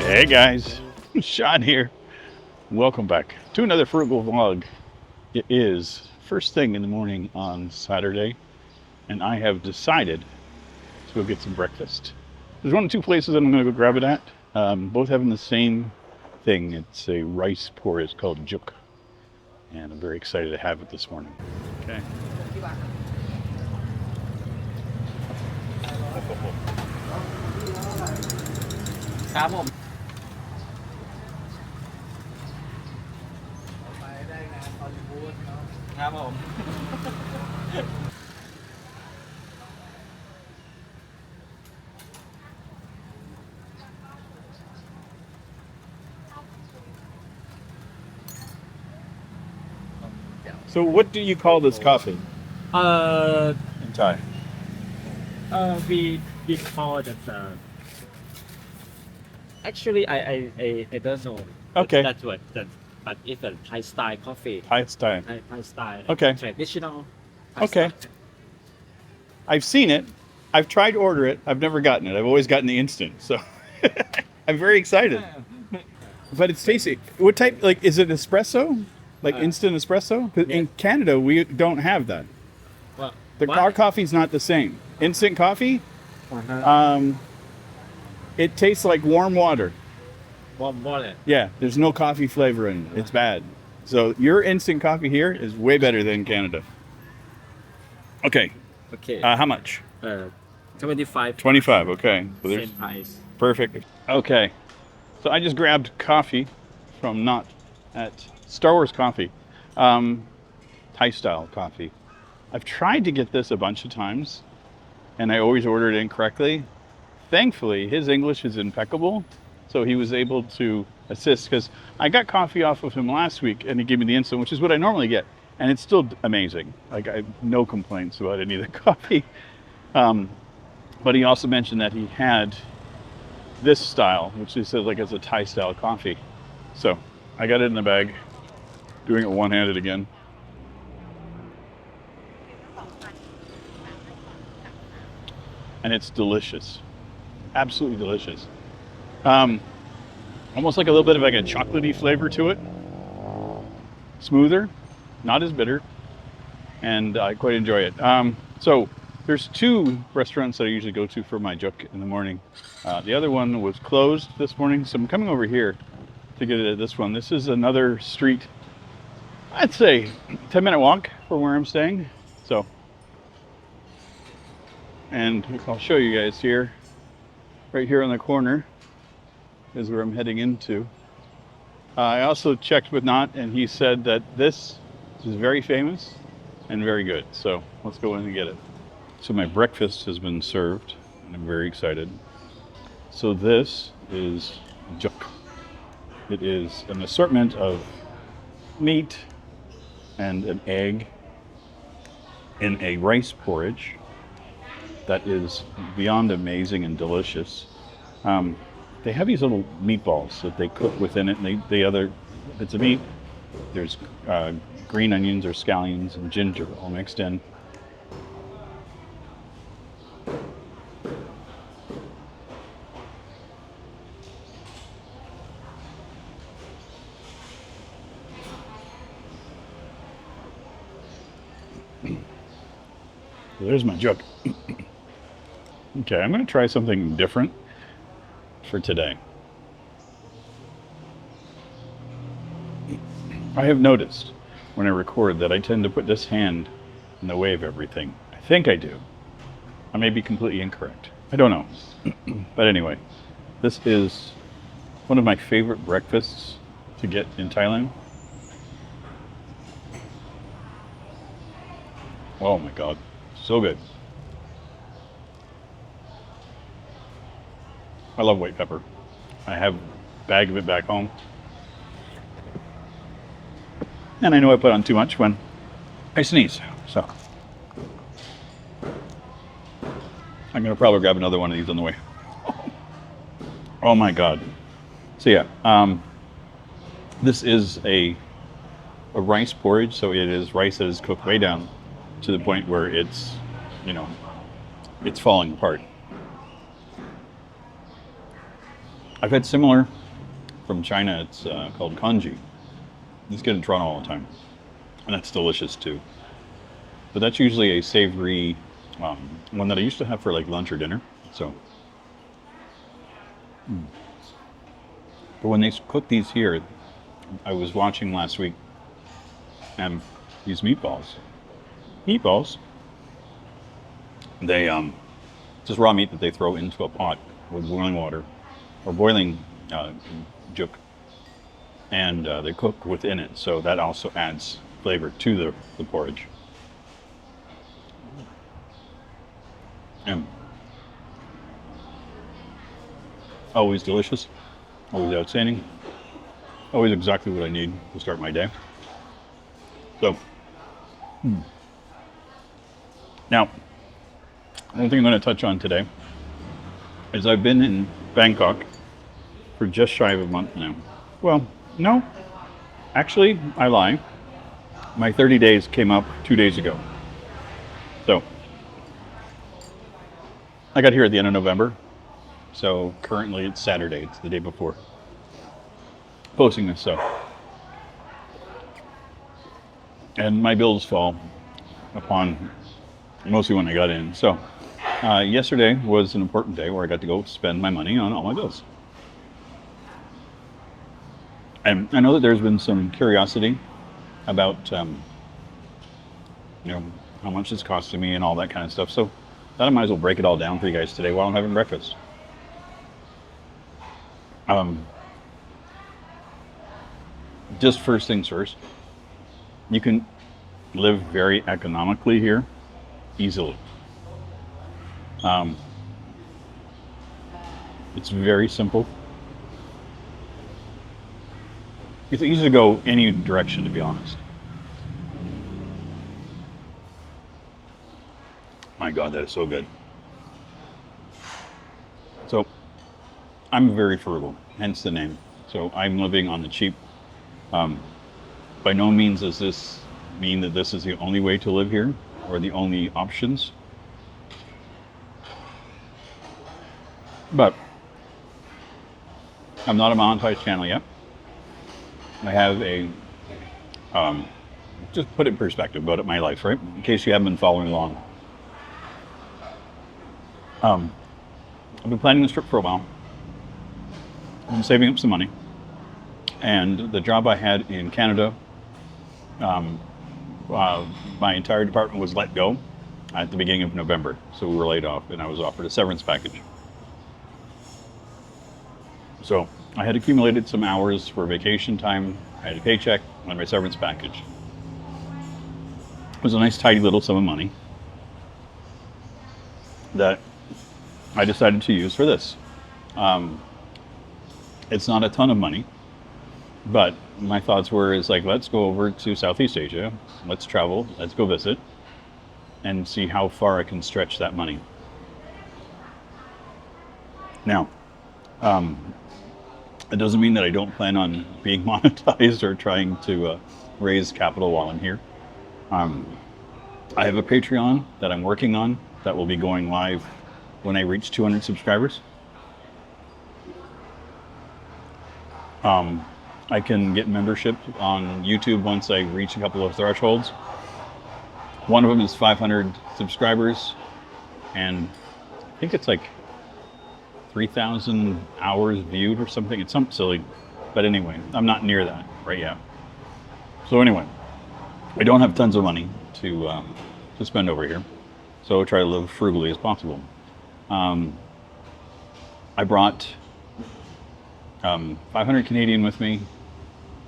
Hey guys, Sean here. Welcome back to another Frugal vlog. It is first thing in the morning on Saturday, and I have decided to go get some breakfast. There's one or two places I'm going to go grab it at. Both having the same thing. It's a rice porridge called Jook, and I'm very excited to have it this morning. Okay. ครับผมครับผม So, what do you call this coffee uh in Thai? we call it actually I don't know Okay. that word but it's a Thai style coffee. Thai style. Thai style. Okay. Traditional Thai Okay. style. I've seen it. I've tried to order it. I've never gotten it. I've always gotten the instant. So I'm very excited. But it's tasty. What type? Like, is it espresso? Like instant espresso? 'Cause yeah. in Canada, we don't have that. Well, Our coffee's not the same. Instant coffee, it tastes like warm water. warm water. Yeah, there's no coffee flavor in it. It's bad. So your instant coffee here is way better than Canada. Okay, Okay. how much? 25 25. Okay, so there's same price. perfect. Okay, so I just grabbed coffee from Not at Star Wars Coffee, Thai style coffee. I've tried to get this a bunch of times, and I always order it incorrectly. Thankfully, his English is impeccable, so he was able to assist, because I got coffee off of him last week, and he gave me the instant, which is what I normally get, and it's still amazing. Like, I have no complaints about any of the coffee. But he also mentioned that he had this style, which he said like it's a Thai style coffee. So I got it in the bag, doing it one-handed again. And it's delicious, absolutely delicious. Almost like a little bit of like a chocolatey flavor to it. Smoother, not as bitter, and I quite enjoy it. So there's two restaurants that I usually go to for my Jook in the morning. The other one was closed this morning, so I'm coming over here to get it at this one. This is another street, I'd say 10-minute walk from where I'm staying. So, and I'll show you guys here. Right here on the corner is where I'm heading into. I also checked with Not, and he said that this is very famous and very good. So let's go in and get it. So my breakfast has been served, and I'm very excited. So this is Jook. It is an assortment of meat and an egg in a rice porridge that is beyond amazing and delicious. They have these little meatballs that they cook within it, and the other bits of meat, there's green onions or scallions and ginger all mixed in. So there's my Jook. Okay, I'm going to try something different for today. I have noticed when I record that I tend to put this hand in the way of everything. I think I do. I may be completely incorrect. I don't know. But anyway, this is one of my favorite breakfasts to get in Thailand. Oh my God, so good. I love white pepper. I have a bag of it back home. And I know I put on too much when I sneeze, so I'm gonna probably grab another one of these on the way. Oh my God. So yeah, this is a rice porridge, so it is rice that is cooked way down to the point where it's, it's falling apart. I've had similar from China. It's called congee. It's good in Toronto all the time, and that's delicious too. But that's usually a savory one that I used to have for like lunch or dinner. So, but when they cook these here, I was watching last week, and these meatballs, they just raw meat that they throw into a pot with boiling water or boiling jook, and they cook within it. So that also adds flavor to the porridge. And always delicious, always outstanding, always exactly what I need to start my day. So, now, one thing I'm going to touch on today is I've been in Bangkok for just shy of a month now. Well, no, actually, I lie. My 30 days came up 2 days ago. So, I got here at the end of November. So currently it's Saturday. It's the day before posting this. So, and my bills fall upon mostly when I got in. So yesterday was an important day where I got to go spend my money on all my bills. And I know that there's been some curiosity about, how much it's costing me and all that kind of stuff. So I might as well break it all down for you guys today while I'm having breakfast. Just first things first, you can live very economically here, easily. It's very simple. It's easy to go any direction, to be honest. My God, that is so good. So, I'm very frugal, hence the name. So I'm living on the cheap. By no means does this mean that this is the only way to live here or the only options. But I'm not a monetized channel yet. I have a, just put it in perspective about my life, right? In case you haven't been following along. I've been planning this trip for a while. I'm saving up some money. And the job I had in Canada, my entire department was let go at the beginning of November. So we were laid off and I was offered a severance package. So I had accumulated some hours for vacation time. I had a paycheck and my severance package. It was a nice tidy little sum of money that I decided to use for this. It's not a ton of money, but my thoughts were let's go over to Southeast Asia, let's travel, let's go visit, and see how far I can stretch that money. Now, it doesn't mean that I don't plan on being monetized or trying to raise capital while I'm here. I have a Patreon that I'm working on that will be going live when I reach 200 subscribers. I can get membership on YouTube once I reach a couple of thresholds. One of them is 500 subscribers, and I think it's 3,000 hours viewed or something. It's something silly, but anyway, I'm not near that right yet. So anyway, I don't have tons of money to spend over here, so I try to live frugally as possible. I brought 500 Canadian with me,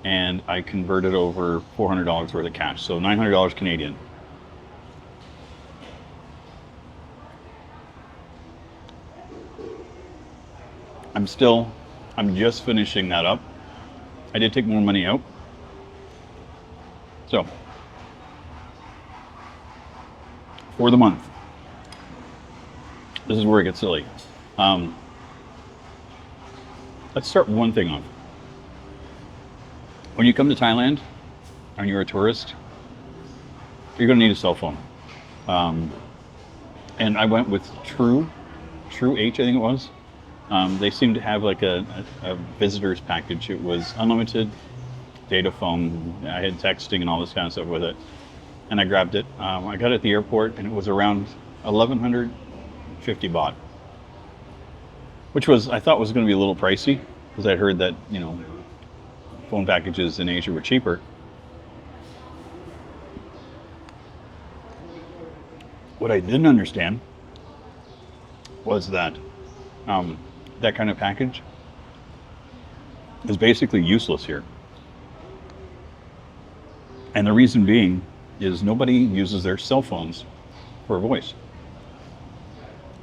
and I converted over $400 worth of cash, so $900 Canadian. I'm just finishing that up. I did take more money out. So, for the month, this is where it gets silly. Let's start one thing off. When you come to Thailand and you're a tourist, you're going to need a cell phone. And I went with True H, I think it was. They seemed to have like a visitor's package. It was unlimited data phone. I had texting and all this kind of stuff with it. And I grabbed it. I got it at the airport and it was around 1,150 baht, which was, I thought was going to be a little pricey because I'd heard that, you know, phone packages in Asia were cheaper. What I didn't understand was that that kind of package is basically useless here. And the reason being is nobody uses their cell phones for voice.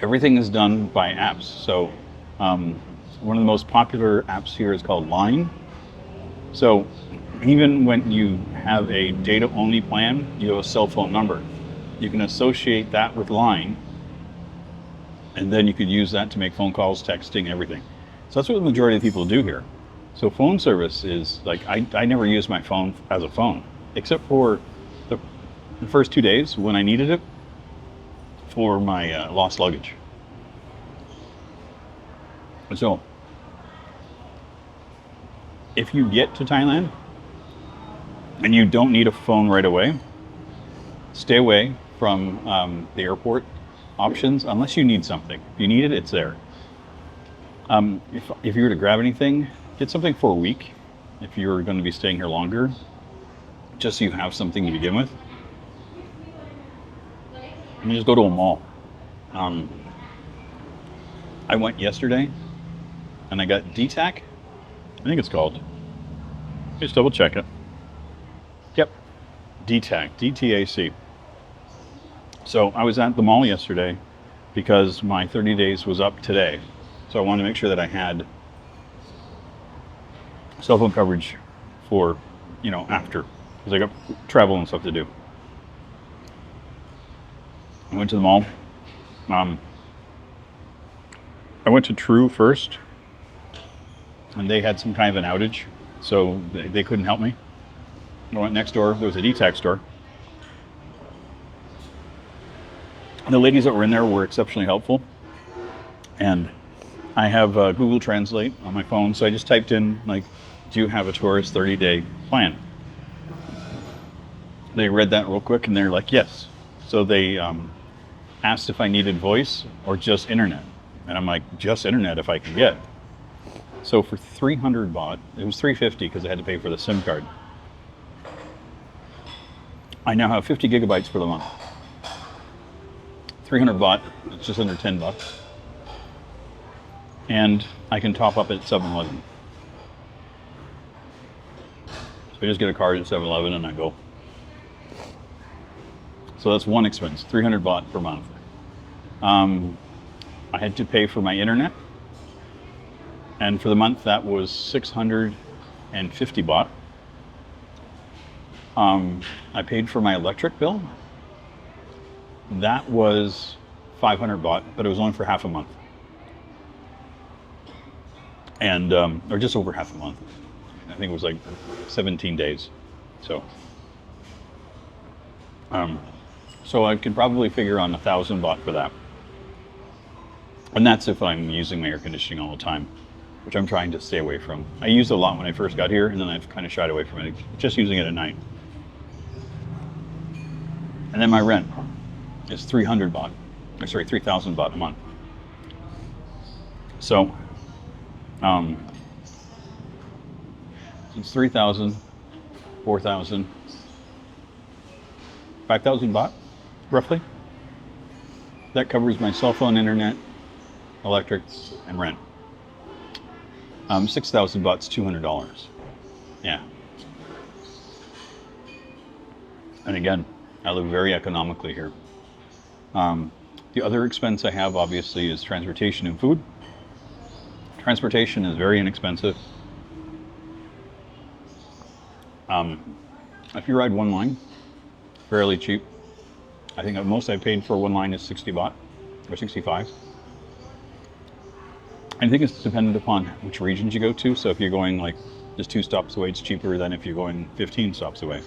Everything is done by apps. So one of the most popular apps here is called Line. So even when you have a data-only plan, you have a cell phone number. You can associate that with Line, and then you could use that to make phone calls, texting, everything. So that's what the majority of people do here. So phone service is like, I never use my phone as a phone, except for the first 2 days when I needed it for my lost luggage. So if you get to Thailand and you don't need a phone right away, stay away from the airport options unless you need something. If you need it, it's there. If you were to grab anything, get something for a week if you're going to be staying here longer, just so you have something to begin with. And just go to a mall. I went yesterday and I got DTAC, I think it's called. Just double check it. Yep, DTAC, DTAC. So I was at the mall yesterday because my 30 days was up today. So I wanted to make sure that I had cell phone coverage for, you know, after, because I got travel and stuff to do. I went to the mall. I went to True first, and they had some kind of an outage, so they couldn't help me. I went next door. There was a DTAC store. And the ladies that were in there were exceptionally helpful. And I have Google Translate on my phone, so I just typed in, like, do you have a tourist 30-day plan? They read that real quick, and they're like, yes. So they asked if I needed voice or just internet. And I'm like, just internet if I can get. So for 300 baht, it was 350 because I had to pay for the SIM card. I now have 50 gigabytes for the month. 300 baht, it's just under 10 bucks. And I can top up at 7-Eleven. So I just get a card at 7-Eleven and I go. So that's one expense, 300 baht per month. I had to pay for my internet. And for the month, that was 650 baht. I paid for my electric bill. That was 500 baht, but it was only for half a month. And, or just over half a month. I think it was like 17 days. So I could probably figure on 1,000 baht for that. And that's if I'm using my air conditioning all the time, which I'm trying to stay away from. I used it a lot when I first got here, and then I've kind of shied away from it, just using it at night. And then my rent is 300 baht, or sorry, 3,000 baht a month. So, it's 3,000, 4,000, 5,000 baht, roughly. That covers my cell phone, internet, electric, and rent. 6,000 baht's $200. Yeah. And again, I live very economically here. The other expense I have, obviously, is transportation and food. Transportation is very inexpensive. If you ride one line, fairly cheap. I think the most I paid for one line is 60 baht, or 65. I think it's dependent upon which regions you go to. So if you're going like just 2 stops away, it's cheaper than if you're going 15 stops away.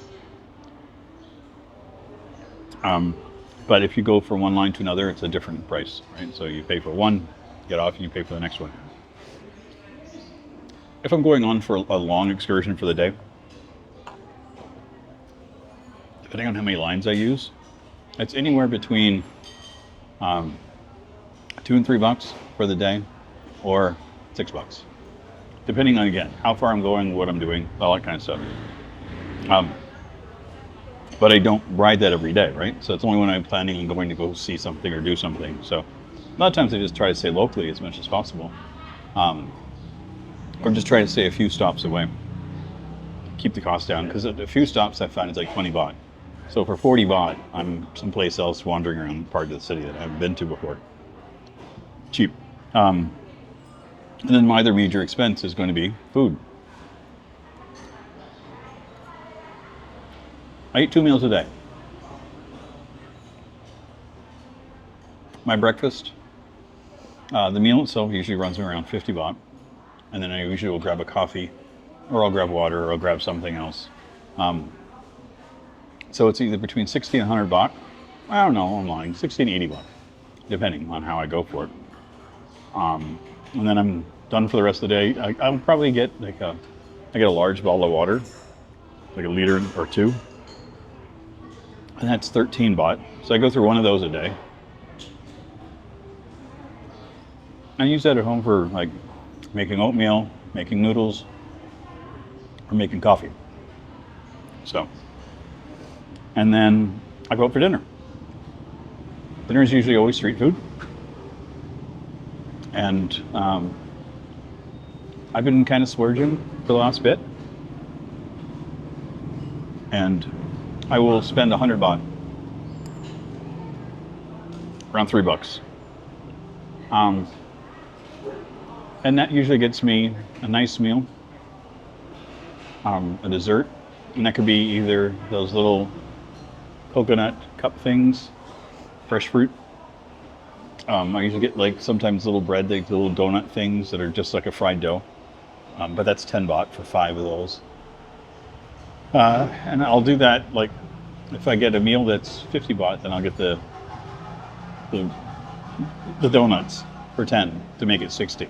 But if you go from one line to another, it's a different price, right? So you pay for one, get off, and you pay for the next one. if I'm going on for a long excursion for the day, depending on how many lines I use, it's anywhere between $2 and $3 for the day, or $6, depending on, again, how far I'm going, what I'm doing, all that kind of stuff. But I don't ride that every day, right? So it's only when I'm planning on going to go see something or do something. So a lot of times I just try to stay locally as much as possible, or just try to stay a few stops away, keep the cost down, because a few stops I find is like 20 baht. So for 40 baht, I'm someplace else wandering around part of the city that I haven't been to before. Cheap. And then my other major expense is going to be food. I eat 2 meals a day. My breakfast, the meal itself usually runs me around 50 baht. And then I usually will grab a coffee, or I'll grab water, or I'll grab something else. So it's either between 60 and 100 baht. I don't know, I'm lying, 60 and 80 baht, depending on how I go for it. And then I'm done for the rest of the day. I'll probably get I get a large bottle of water, like a liter or two. And that's 13 baht. So I go through one of those a day. I use that at home for like making oatmeal, making noodles, or making coffee. So, and then I go out for dinner. Dinner is usually always street food. And I've been kind of splurging for the last bit. And I will spend 100 baht. Around $3. And that usually gets me a nice meal, a dessert, and that could be either those little coconut cup things, fresh fruit. I usually get like sometimes little bread, like little donut things that are just like a fried dough, but that's 10 baht for 5 of those. And I'll do that, like if I get a meal that's 50 baht, then I'll get the donuts for 10 to make it 60.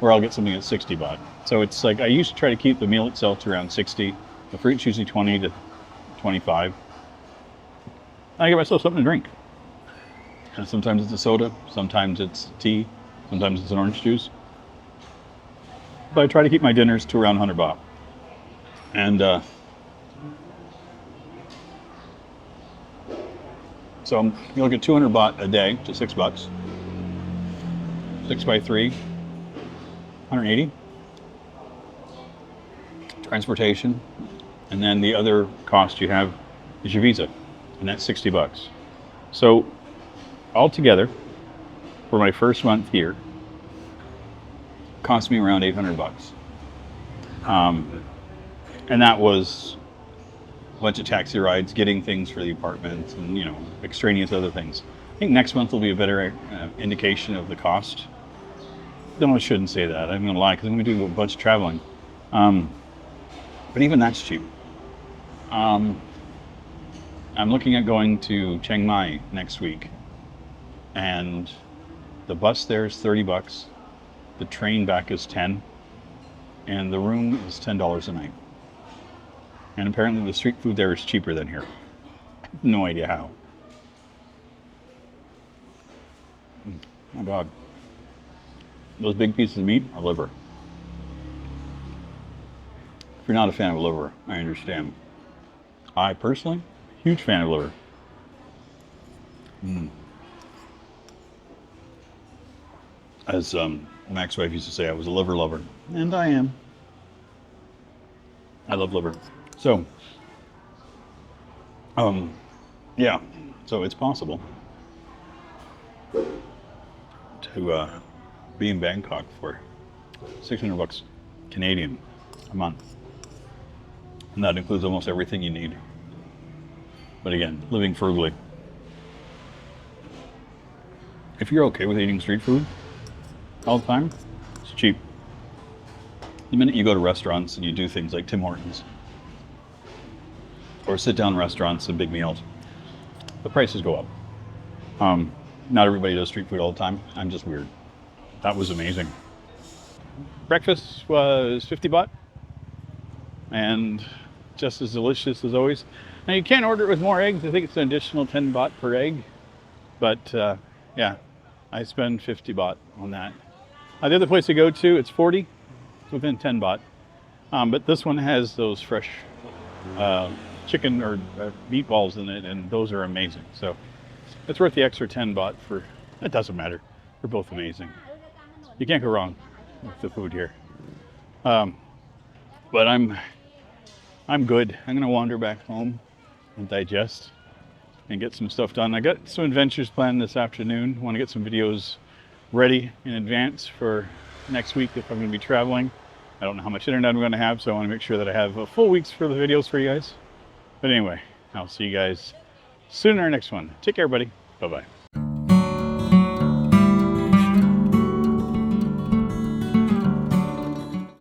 Or I'll get something at 60 baht. So it's like, I used to try to keep the meal itself to around 60. The fruit's usually 20 to 25. I get myself something to drink. And sometimes it's a soda, sometimes it's tea, sometimes it's an orange juice. But I try to keep my dinners to around 100 baht. And so you'll get 200 baht a day to $6. 6 by 3. 180. Transportation, and then the other cost you have is your visa, and that's $60. So altogether, for my first month here, it cost me around 800 bucks. And that was a bunch of taxi rides, getting things for the apartment, and extraneous other things. I think next month will be a better indication of the cost. No, I shouldn't say that. I'm going to lie, because I'm going to do a bunch of traveling. But even that's cheap. I'm looking at going to Chiang Mai next week. And the bus there is 30 bucks. The train back is 10. And the room is $10 a night. And apparently the street food there is cheaper than here. I have no idea how. My God. Those big pieces of meat are liver. If you're not a fan of liver, I understand. I personally, huge fan of liver. As my ex-wife used to say, I was a liver lover, and I am. I love liver. So, yeah, so it's possible to be in Bangkok for 600 bucks Canadian a month. And that includes almost everything you need. But again, living frugally. If you're okay with eating street food all the time, it's cheap. The minute you go to restaurants and you do things like Tim Hortons or sit-down restaurants and big meals, the prices go up. Not everybody does street food all the time. I'm just weird. That was amazing. breakfast was 50 baht and just as delicious as always. Now you can order it with more eggs. I think it's an additional 10 baht per egg, but yeah, I spend 50 baht on that. The other place to go to, it's 40. It's within 10 baht. But this one has those fresh chicken or meatballs in it, and those are amazing. So it's worth the extra 10 baht for, it doesn't matter. They're both amazing. You can't go wrong with the food here. But I'm good. I'm gonna wander back home and digest and get some stuff done. I got some adventures planned this afternoon. I want to get some videos ready in advance for next week if I'm going to be traveling. I don't know how much internet I'm going to have, so I want to make sure that I have a full week's for the videos for you guys. But anyway, I'll see you guys soon in our next one. Take care, everybody. Bye-bye.